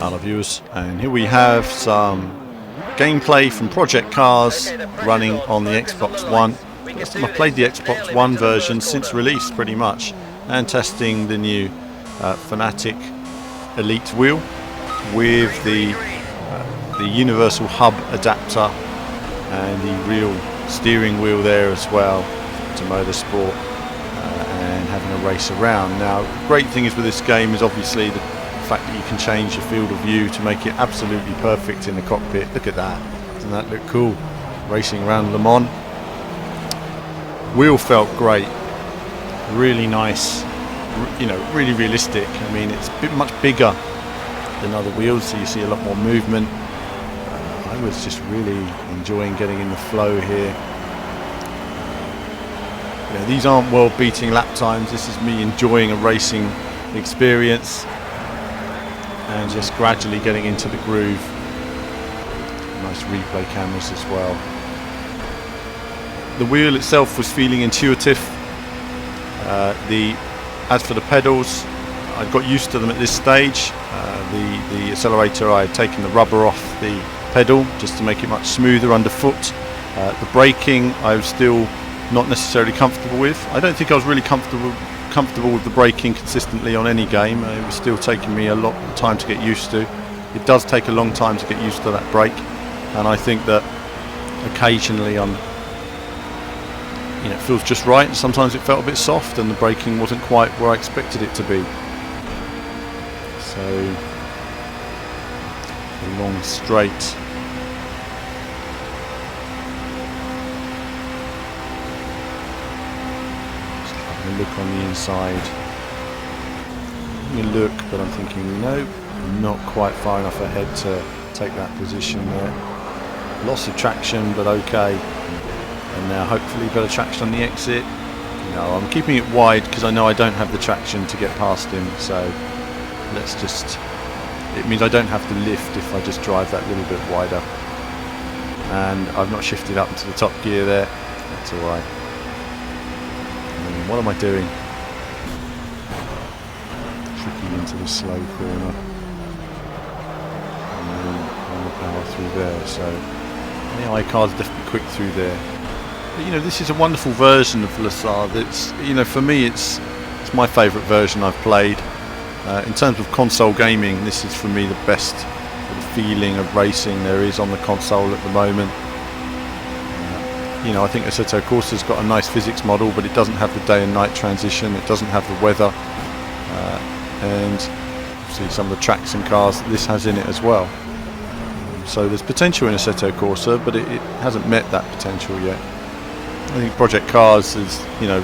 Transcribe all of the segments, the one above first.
Hello viewers, and here we have some gameplay from Project Cars running on the Xbox One. I've played the Xbox One version since release pretty much, and testing the new Fanatec Elite wheel with the universal hub adapter and the real steering wheel there as well to motorsport, and having a race around. Now, the great thing is with this game is obviously the fact that you can change your field of view to make it absolutely perfect in the cockpit. Look at that, doesn't that look cool? Racing around Le Mans. Wheel felt great, really nice, you know, really realistic. I mean, it's much bigger than other wheels, so you see a lot more movement. I was just really enjoying getting in the flow here. You know, these aren't world-beating lap times. This is me enjoying a racing experience and just gradually getting into the groove. Nice replay cameras as well. The wheel itself was feeling intuitive. As for the pedals, I got used to them at this stage. The accelerator, I had taken the rubber off the pedal just to make it much smoother underfoot. The braking, I was still not necessarily comfortable with. I don't think I was really comfortable with the braking consistently on any game. It was still taking me a lot of time to get used to. It does take a long time to get used to that brake, and I think that occasionally it feels just right, and sometimes it felt a bit soft and the braking wasn't quite where I expected it to be. So a long straight. Just having a look on the inside. Having a look, but I'm thinking, no, not quite far enough ahead to take that position there. Loss of traction, but okay. And now hopefully better traction on the exit. No, I'm keeping it wide because I know I don't have the traction to get past him, so let's just, it means I don't have to lift if I just drive that little bit wider. And I've not shifted up into the top gear there. That's alright. What am I doing? Tricky into the slow corner. And then on the power through there, so the iCar's definitely quick through there. But, you know, this is a wonderful version of Le Mans. It's, you know, for me it's my favourite version I've played. In terms of console gaming, this is for me the best sort of feeling of racing there is on the console at the moment. You know, I think Assetto Corsa's got a nice physics model, but it doesn't have the day and night transition, it doesn't have the weather, and see some of the tracks and cars that this has in it as well. So there's potential in Assetto Corsa, but it hasn't met that potential yet. I think Project Cars has, you know,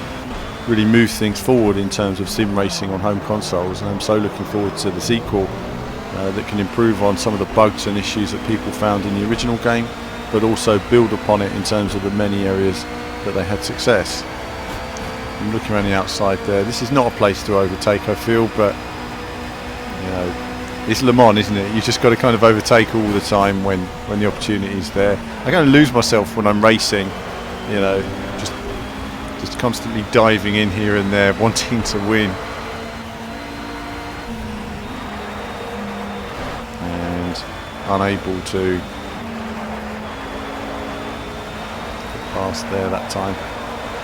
really moved things forward in terms of sim racing on home consoles, and I'm so looking forward to the sequel that can improve on some of the bugs and issues that people found in the original game, but also build upon it in terms of the many areas that they had success. I'm looking around the outside there. This is not a place to overtake, I feel, but you know, it's Le Mans, isn't it? You've just got to kind of overtake all the time when the opportunity is there. I kind of lose myself when I'm racing, you know, just constantly diving in here and there, wanting to win. And unable to get past there that time.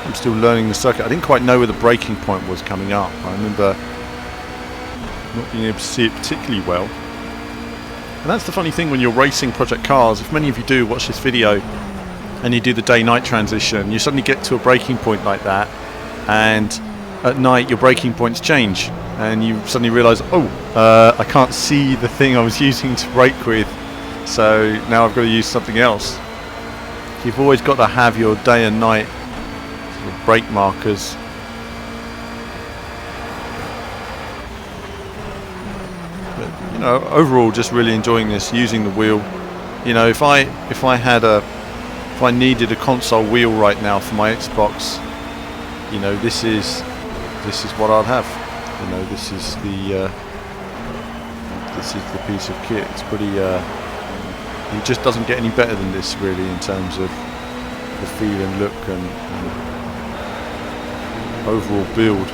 I'm still learning the circuit. I didn't quite know where the braking point was coming up. I remember not being able to see it particularly well. And that's the funny thing when you're racing Project Cars. If many of you do watch this video and you do the day-night transition, you suddenly get to a braking point like that, and at night your braking points change, and you suddenly realise, I can't see the thing I was using to brake with, so now I've got to use something else. You've always got to have your day and night sort of brake markers. But, you know, overall just really enjoying this, using the wheel. You know, if I needed a console wheel right now for my Xbox, you know, this is what I'd have. You know, this is the piece of kit. It's pretty. It just doesn't get any better than this, really, in terms of the feel and look and overall build.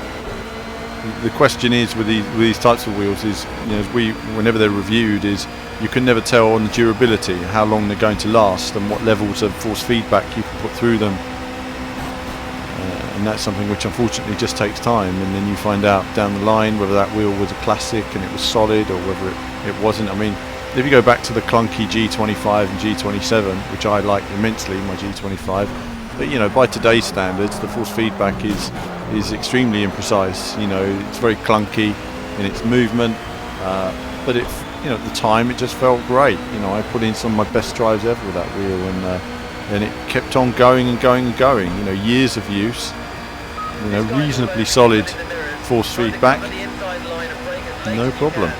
the question is with these types of wheels is, you know, whenever they're reviewed, is you can never tell on the durability how long they're going to last and what levels of force feedback you can put through them. And that's something which unfortunately just takes time, and then you find out down the line whether that wheel was a classic and it was solid or whether it wasn't. I mean, if you go back to the clunky G25 and G27, which I like immensely, my G25, but you know, by today's standards, the force feedback is extremely imprecise. You know, it's very clunky in its movement, but it, you know, at the time it just felt great. You know, I put in some of my best drives ever with that wheel, and it kept on going and going and going. You know, years of use. You know, reasonably solid force feedback, no problem.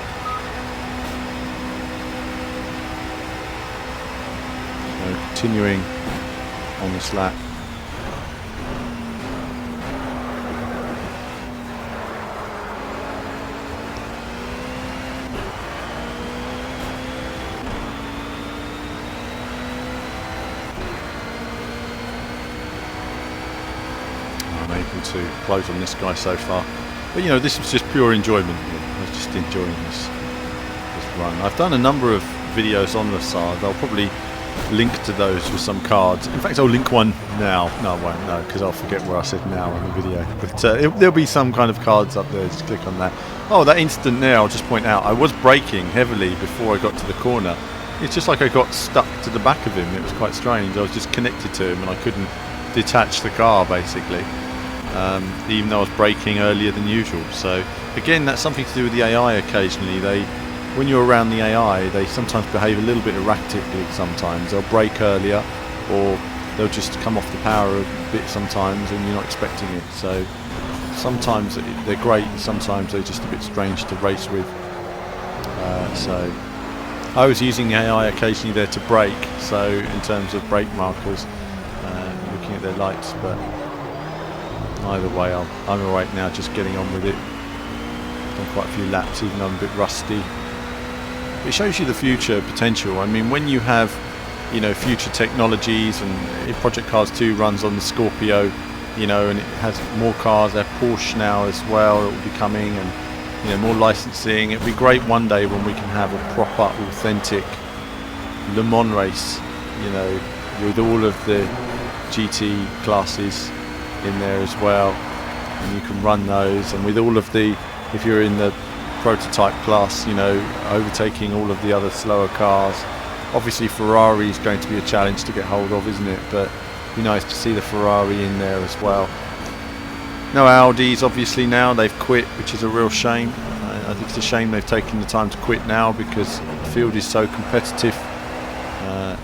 So continuing on this lap. To close on this guy so far, but you know, this was just pure enjoyment. I was just enjoying this run. I've done a number of videos on the SARS. I'll probably link to those with some cards. In fact, I'll link one now. No, I won't, no, because I'll forget where I said now on the video. But there'll be some kind of cards up there. Just click on that. Oh, that instant there, I'll just point out, I was braking heavily before I got to the corner. It's just like I got stuck to the back of him. It was quite strange. I was just connected to him and I couldn't detach the car, basically. Even though I was braking earlier than usual. So again, that's something to do with the AI occasionally. When you're around the AI, they sometimes behave a little bit erratically sometimes. They'll brake earlier, or they'll just come off the power a bit sometimes and you're not expecting it. So sometimes they're great, and sometimes they're just a bit strange to race with. So I was using the AI occasionally there to brake, so in terms of brake markers, looking at their lights, but either way, I'm alright now, just getting on with it. Done quite a few laps, even though I'm a bit rusty. It shows you the future potential. I mean, when you have, you know, future technologies, and if Project Cars 2 runs on the Scorpio, you know, and it has more cars, they have Porsche now as well, it will be coming, and you know, more licensing. It'll be great one day when we can have a proper, authentic Le Mans race, you know, with all of the GT classes in there as well, and you can run those, and with all of the, if you're in the prototype class, you know, overtaking all of the other slower cars. Obviously Ferrari is going to be a challenge to get hold of, isn't it? But it'd be nice to see the Ferrari in there as well. No Audis obviously now, they've quit, which is a real shame. I think it's a shame they've taken the time to quit now, because the field is so competitive.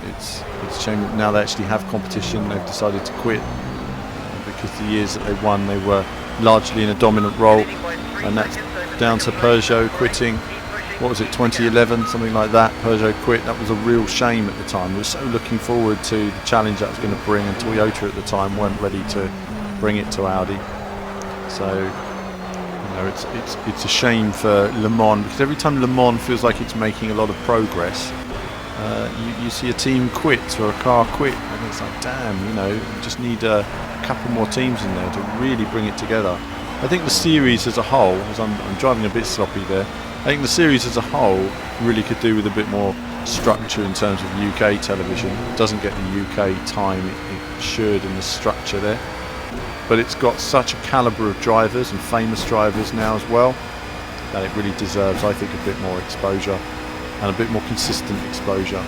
It's a shame that now they actually have competition, they've decided to quit. Because the years that they won, they were largely in a dominant role, and that's down to Peugeot quitting. What was it, 2011, something like that? Peugeot quit. That was a real shame at the time. We were so looking forward to the challenge that was going to bring, and Toyota at the time weren't ready to bring it to Audi. So, you know, it's a shame for Le Mans, because every time Le Mans feels like it's making a lot of progress, you see a team quit or a car quit, and it's like, damn, you know, you just need a couple more teams in there to really bring it together. I think the series as a whole, as I'm driving a bit sloppy there, I think the series as a whole really could do with a bit more structure in terms of UK television. It doesn't get the UK time it should in the structure there, but it's got such a calibre of drivers and famous drivers now as well, that it really deserves, I think, a bit more exposure and a bit more consistent exposure.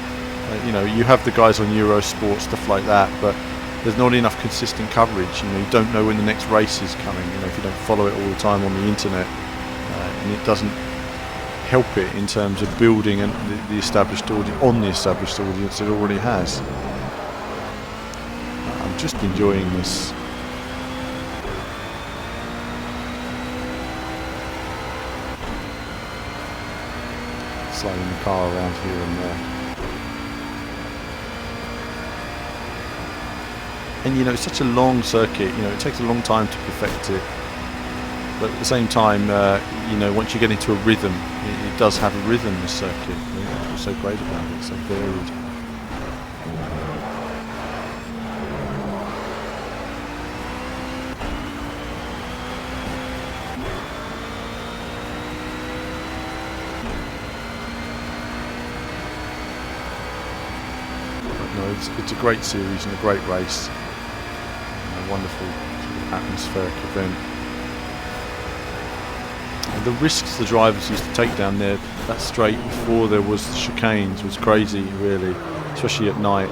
You know, you have the guys on Eurosport, stuff like that, but there's not enough consistent coverage. You know, you don't know when the next race is coming, you know, if you don't follow it all the time on the internet, and it doesn't help it in terms of building the established audience on the established audience it already has. I'm just enjoying this. Sliding the car around here and there. And you know, it's such a long circuit, you know, it takes a long time to perfect it. But at the same time, you know, once you get into a rhythm, it does have a rhythm, this circuit. You know, that's what's so great about it, it's so varied. know, it's a great series and a great race. A wonderful sort of atmospheric event. And the risks the drivers used to take down there, that straight before there was the chicanes, was crazy, really, especially at night,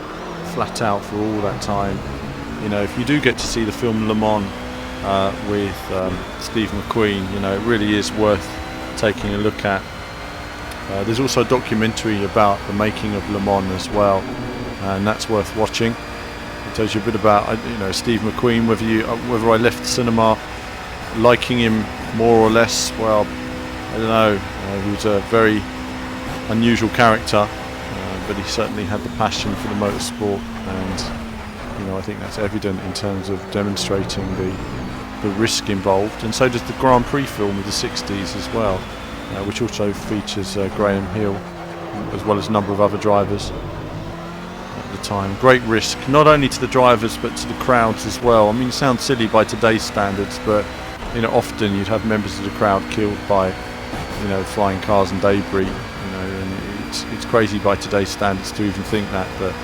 flat out for all that time. You know, if you do get to see the film Le Mans with Steve McQueen, you know, it really is worth taking a look at. There's also a documentary about the making of Le Mans as well, and that's worth watching. It tells you a bit about, you know, Steve McQueen, whether I left the cinema liking him more or less. Well, I don't know. He was a very unusual character, but he certainly had the passion for the motorsport, and you know, I think that's evident in terms of demonstrating the risk involved. And so does the Grand Prix film of the 60s as well, which also features Graham Hill, as well as a number of other drivers at the time. Great risk, not only to the drivers but to the crowds as well. I mean, it sounds silly by today's standards, but you know, often you'd have members of the crowd killed by, you know, flying cars and debris. You know, and it's crazy by today's standards to even think that. But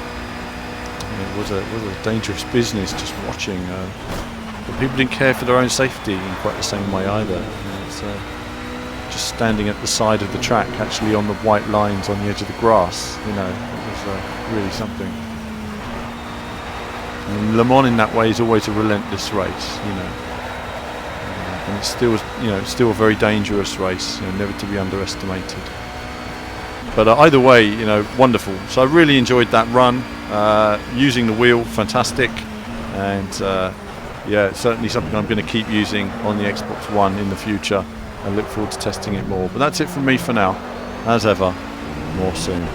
you know, it was a dangerous business just watching. But people didn't care for their own safety in quite the same way either. You know, it's just standing at the side of the track, actually on the white lines on the edge of the grass. You know, it was really something. And Le Mans in that way is always a relentless race. You know. And it's still, you know, still a very dangerous race, you know, never to be underestimated. But either way, you know, wonderful. So I really enjoyed that run. Using the wheel, fantastic, and yeah, it's certainly something I'm going to keep using on the Xbox One in the future. I look forward to testing it more. But that's it from me for now. As ever, more soon.